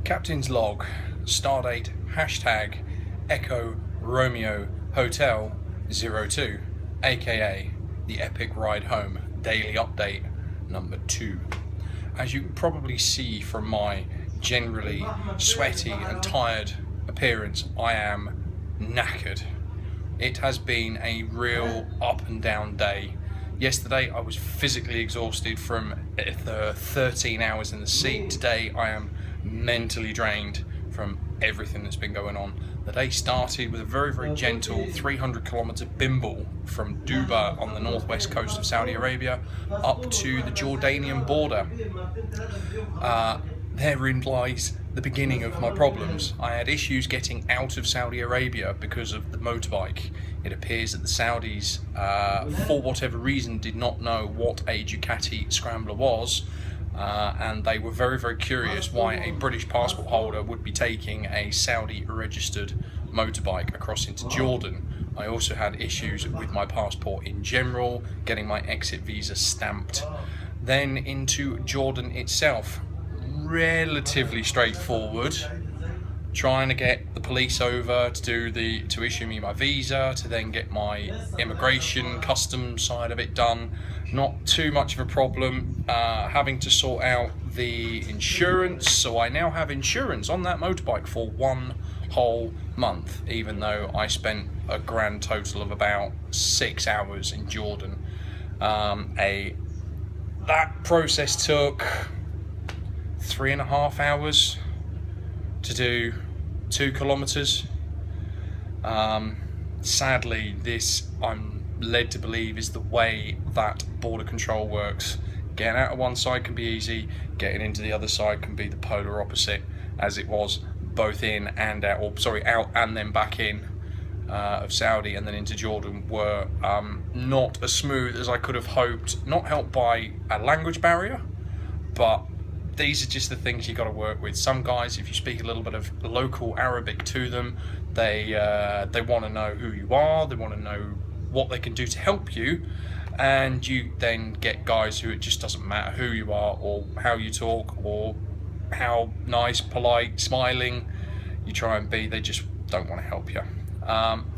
Captain's log, stardate, hashtag Echo Romeo Hotel 02, aka the epic ride home, daily update number 2. As you can probably see from my generally sweaty and tired appearance, I am knackered. It has been a real up and down day. Yesterday I was physically exhausted from the 13 hours in the sea. Today I am mentally drained from everything that's been going on. The day started with a very gentle 300 kilometer bimble from Nuweibaa on the northwest coast of Saudi Arabia up to the Jordanian border. Therein lies the beginning of my problems. I had issues getting out of Saudi Arabia because of the motorbike. It appears that the Saudis, for whatever reason, did not know what a Ducati Scrambler was, and they were very curious why a British passport holder would be taking a Saudi registered motorbike across into Jordan. I also had issues with my passport in general, getting my exit visa stamped. Then into Jordan itself, relatively straightforward, trying to get the police over to issue me my visa, to then get my immigration customs side of it done. Not too much of a problem. Having to sort out the insurance, so I now have insurance on that motorbike for 1 whole month, even though I spent a grand total of about 6 hours in Jordan. That process took 3.5 hours to do 2 kilometers. Sadly, this, I'm led to believe, is the way that border control works. Getting out of one side can be easy, getting into the other side can be the polar opposite, as it was both in and out, or sorry, out and then back in of Saudi and then into Jordan were not as smooth as I could have hoped. Not helped by a language barrier, but these are just the things you got to work with. Some guys, if you speak a little bit of local Arabic to them, they want to know who you are, they want to know what they can do to help you, and you then get guys who it just doesn't matter who you are or how you talk or how nice, polite, smiling you try and be, they just don't want to help you.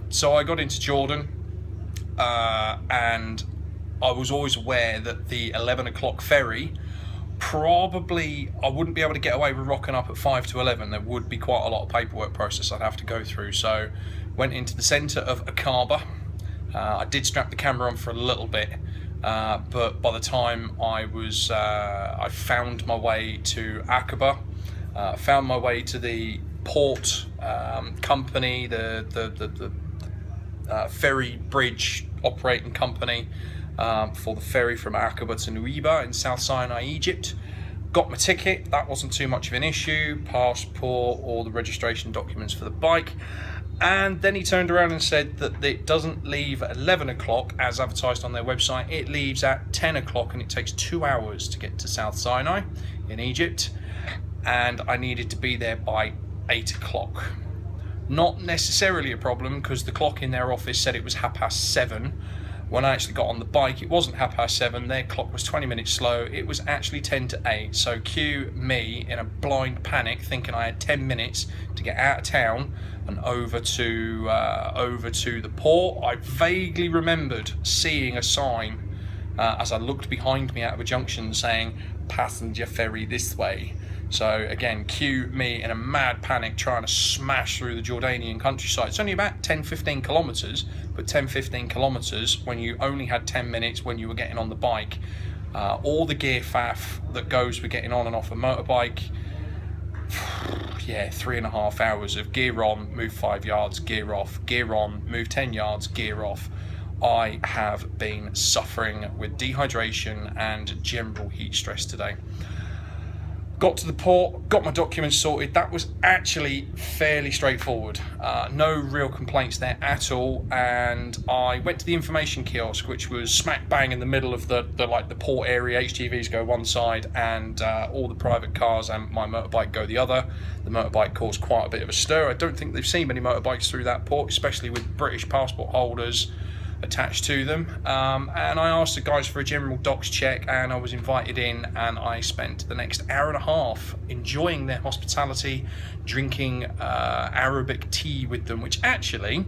So I got into Jordan, and I was always aware that the 11 o'clock ferry, probably I wouldn't be able to get away with rocking up at 5 to 11. There would be quite a lot of paperwork process I'd have to go through. So went into the centre of Aqaba. I did strap the camera on for a little bit, but by the time I found my way to Aqaba, found my way to the port company, the ferry bridge operating company for the ferry from Aqaba to Nuweibaa in South Sinai, Egypt. Got my ticket, that wasn't too much of an issue, passport, all the registration documents for the bike. And then he turned around and said that it doesn't leave at 11 o'clock as advertised on their website, it leaves at 10 o'clock and it takes 2 hours to get to South Sinai in Egypt. And I needed to be there by 8 o'clock. Not necessarily a problem, because the clock in their office said it was 7:30. When I actually got on the bike, it wasn't 7:30, their clock was 20 minutes slow, it was actually 10 to 8. So cue me in a blind panic, thinking I had 10 minutes to get out of town and over to the port. I vaguely remembered seeing a sign as I looked behind me out of a junction saying, "Passenger ferry this way." So again, cue me in a mad panic trying to smash through the Jordanian countryside. It's only about 10-15 kilometers, but 10-15 kilometers when you only had 10 minutes when you were getting on the bike. All the gear faff that goes with getting on and off a motorbike. Yeah, 3.5 hours of gear on, move 5 yards, gear off, gear on, move 10 yards, gear off. I have been suffering with dehydration and general heat stress today. Got to the port, got my documents sorted. That was actually fairly straightforward. No real complaints there at all. And I went to the information kiosk, which was smack bang in the middle of the port area. HGVs go one side and all the private cars and my motorbike go the other. The motorbike caused quite a bit of a stir. I don't think they've seen many motorbikes through that port, especially with British passport holders attached to them, and I asked the guys for a general docs check, and I was invited in, and I spent the next hour and a half enjoying their hospitality, drinking Arabic tea with them, which actually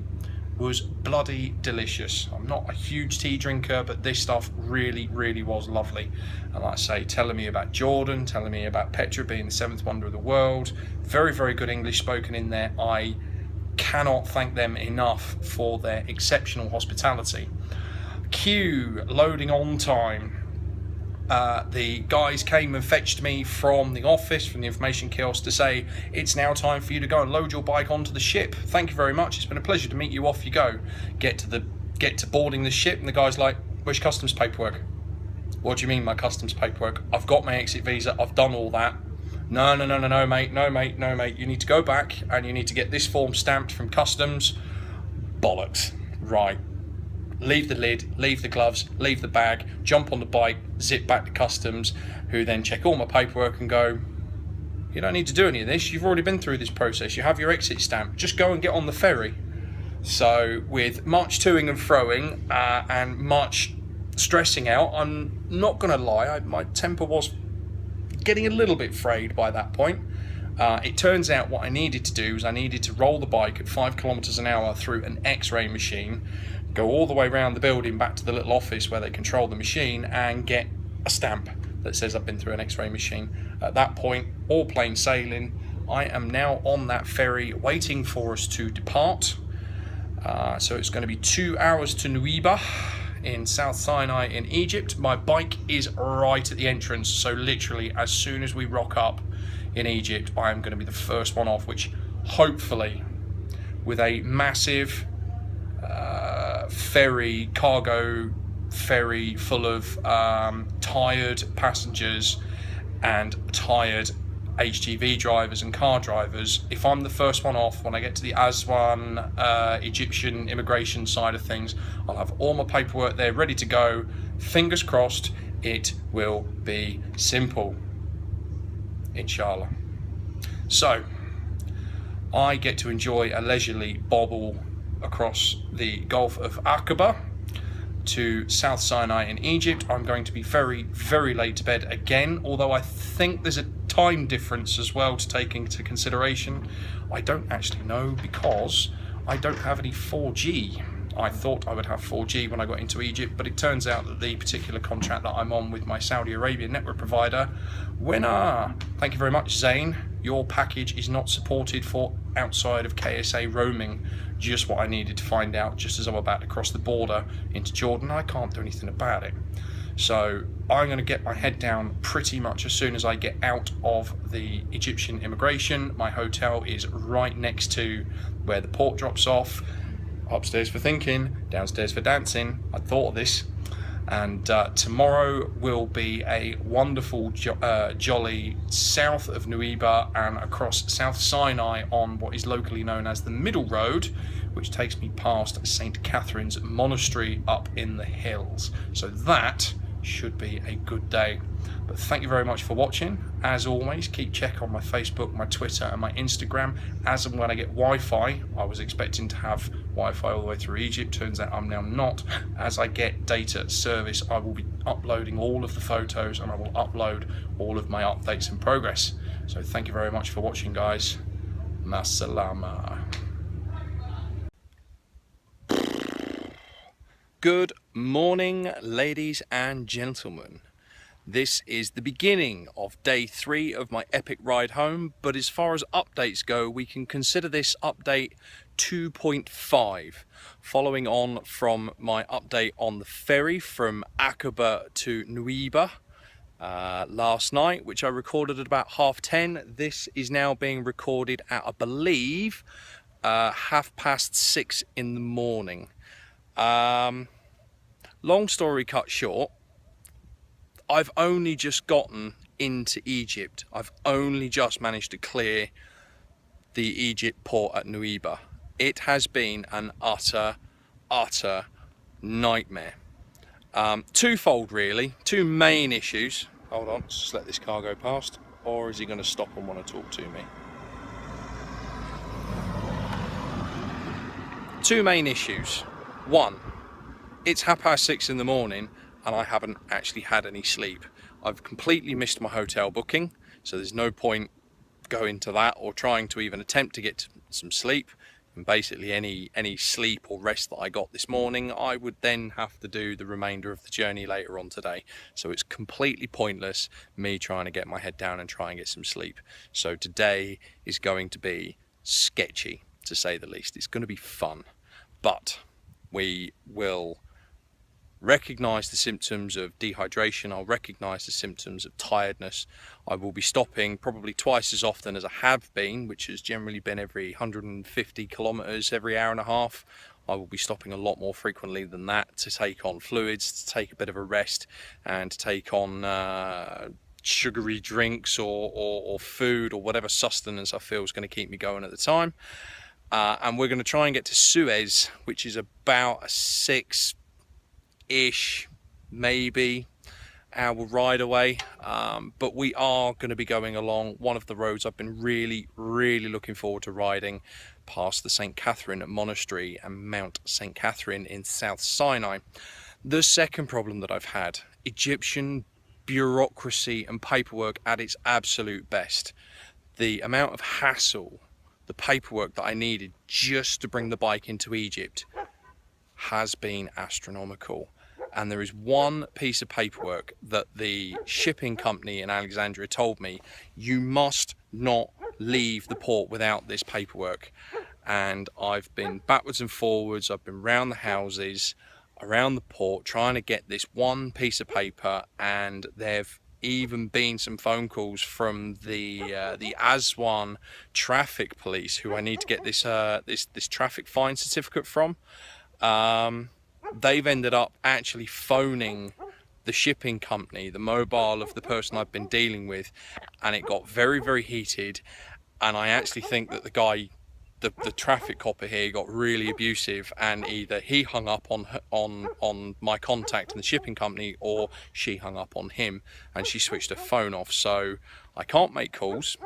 was bloody delicious. I'm not a huge tea drinker, but this stuff really, really was lovely. And like I say, telling me about Jordan, telling me about Petra being the seventh wonder of the world. Very, very good English spoken in there. I cannot thank them enough for their exceptional hospitality. Queue, loading on time. The guys came and fetched me from the office, from the information kiosk, to say it's now time for you to go and load your bike onto the ship. Thank you very much. It's been a pleasure to meet you. Off you go. Get to boarding the ship, and the guy's like, "Where's your customs paperwork?" "What do you mean, my customs paperwork? I've got my exit visa. I've done all that." No, mate. No, mate. You need to go back and you need to get this form stamped from customs." Bollocks. Right. Leave the lid, leave the gloves, leave the bag, jump on the bike, zip back to customs, who then check all my paperwork and go, "You don't need to do any of this. You've already been through this process. You have your exit stamp. Just go and get on the ferry." So with much toing and froing and much stressing out, I'm not going to lie, my temper was getting a little bit frayed by that point. It turns out what I needed to do is I needed to roll the bike at 5 kilometers an hour through an X-ray machine, go all the way around the building back to the little office where they control the machine, and get a stamp that says I've been through an X-ray machine. At that point, all plain sailing. I am now on that ferry waiting for us to depart. So it's going to be 2 hours to Nuweibaa in South Sinai in Egypt. My bike is right at the entrance, so literally as soon as we rock up in Egypt, I am going to be the first one off, which hopefully, with a massive cargo ferry full of tired passengers and tired HGV drivers and car drivers, if I'm the first one off when I get to the Aswan Egyptian immigration side of things, I'll have all my paperwork there ready to go. Fingers crossed, it will be simple, inshallah. So I get to enjoy a leisurely bobble across the Gulf of Aqaba to South Sinai in Egypt. I'm going to be very, very late to bed again, although I think there's a time difference as well to take into consideration. I don't actually know because I don't have any 4G. I thought I would have 4G when I got into Egypt, but it turns out that the particular contract that I'm on with my Saudi Arabian network provider, winner, thank you very much, Zain, your package is not supported for outside of KSA roaming. Just what I needed to find out just as I'm about to cross the border into Jordan. I can't do anything about it. So I'm going to get my head down pretty much as soon as I get out of the Egyptian immigration. My hotel is right next to where the port drops off. Upstairs for thinking, downstairs for dancing. I thought of this. And tomorrow will be a wonderful jolly south of Nuweibaa and across South Sinai on what is locally known as the Middle Road, which takes me past St. Catherine's Monastery up in the hills. So that should be a good day. But thank you very much for watching. As always, keep check on my Facebook, my Twitter and my Instagram. As and when I get Wi-Fi, I was expecting to have Wi-Fi all the way through Egypt. Turns out I'm now not. As I get data service, I will be uploading all of the photos and I will upload all of my updates and progress. So thank you very much for watching, guys. Masalama. Good morning, ladies and gentlemen. This is the beginning of day 3 of my epic ride home, but as far as updates go, we can consider this update 2.5, following on from my update on the ferry from Aqaba to Nuweibaa last night, which I recorded at about 10:30. This is now being recorded at, I believe, 6:30 in the morning. Long story cut short, I've only just gotten into Egypt. I've only just managed to clear the Egypt port at Nuweibaa. It has been an utter nightmare. Twofold really, two main issues. Hold on, let's just let this car go past. Or is he going to stop and want to talk to me? Two main issues. One, It's 6:30 in the morning and I haven't actually had any sleep. I've completely missed my hotel booking, so there's no point going to that or trying to even attempt to get some sleep. And basically any sleep or rest that I got this morning, I would then have to do the remainder of the journey later on today. So it's completely pointless me trying to get my head down and try and get some sleep. So today is going to be sketchy, to say the least. It's going to be fun, but we will recognize the symptoms of dehydration. I'll recognize the symptoms of tiredness. I will be stopping probably twice as often as I have been, which has generally been every 150 kilometers every hour and a half. I will be stopping a lot more frequently than that to take on fluids, to take a bit of a rest, and to take on sugary drinks or food or whatever sustenance I feel is going to keep me going at the time. And we're going to try and get to Suez, which is about a 6-ish, maybe hour ride away, but we are going to be going along one of the roads I've been really looking forward to riding, past the St. Catherine Monastery and Mount St. Catherine in South Sinai. The second problem that I've had, Egyptian bureaucracy and paperwork at its absolute best. The amount of hassle, the paperwork that I needed just to bring the bike into Egypt has been astronomical. And there is one piece of paperwork that the shipping company in Alexandria told me, you must not leave the port without this paperwork. And I've been backwards and forwards, I've been round the houses, around the port, trying to get this one piece of paper, and there've even been some phone calls from the Aswan traffic police, who I need to get this this traffic fine certificate from. They've ended up actually phoning the shipping company, the mobile of the person I've been dealing with, and it got very heated. And I actually think that the guy, the traffic copper here, got really abusive, and either he hung up on my contact in the shipping company, or she hung up on him and she switched her phone off. So I can't make calls.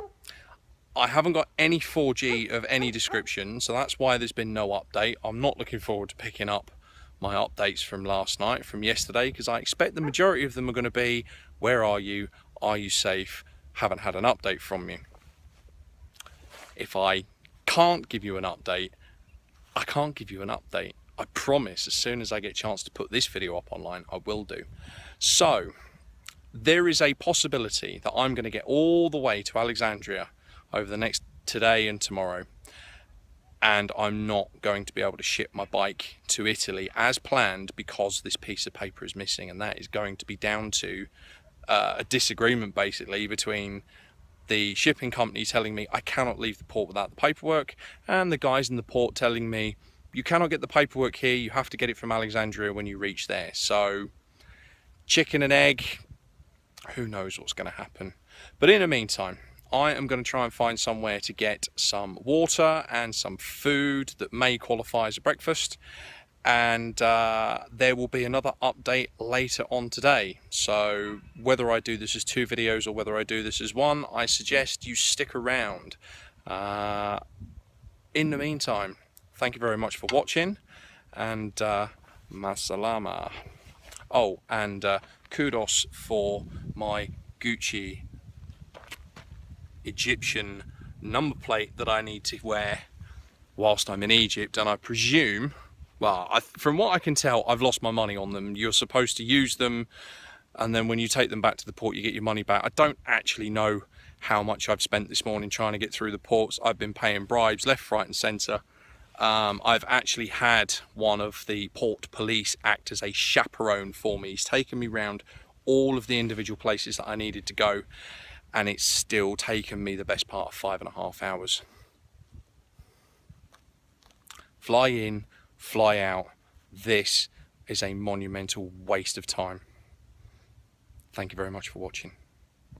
I haven't got any 4G of any description, so that's why there's been no update. I'm not looking forward to picking up my updates from last night, from yesterday, because I expect the majority of them are going to be, where are you? Are you safe? Haven't had an update from you. If I can't give you an update, I can't give you an update. I promise, as soon as I get a chance to put this video up online, I will do. So there is a possibility that I'm going to get all the way to Alexandria over the next today and tomorrow, and I'm not going to be able to ship my bike to Italy as planned because this piece of paper is missing. And that is going to be down to a disagreement basically between the shipping company telling me I cannot leave the port without the paperwork, and the guys in the port telling me you cannot get the paperwork here, you have to get it from Alexandria when you reach there. So chicken and egg, who knows what's going to happen. But in the meantime, I am going to try and find somewhere to get some water and some food that may qualify as a breakfast, and there will be another update later on today. So whether I do this as 2 videos or whether I do this as one, I suggest you stick around. In the meantime, thank you very much for watching, and masalama. Oh, and kudos for my Gucci Egyptian number plate that I need to wear whilst I'm in Egypt. And I presume, well, from what I can tell, I've lost my money on them. You're supposed to use them, and then when you take them back to the port, you get your money back. I don't actually know how much I've spent this morning trying to get through the ports. I've been paying bribes left, right and centre. I've actually had one of the port police act as a chaperone for me. He's taken me around all of the individual places that I needed to go, and it's still taken me the best part of 5.5 hours. Fly in, fly out. This is a monumental waste of time. Thank you very much for watching.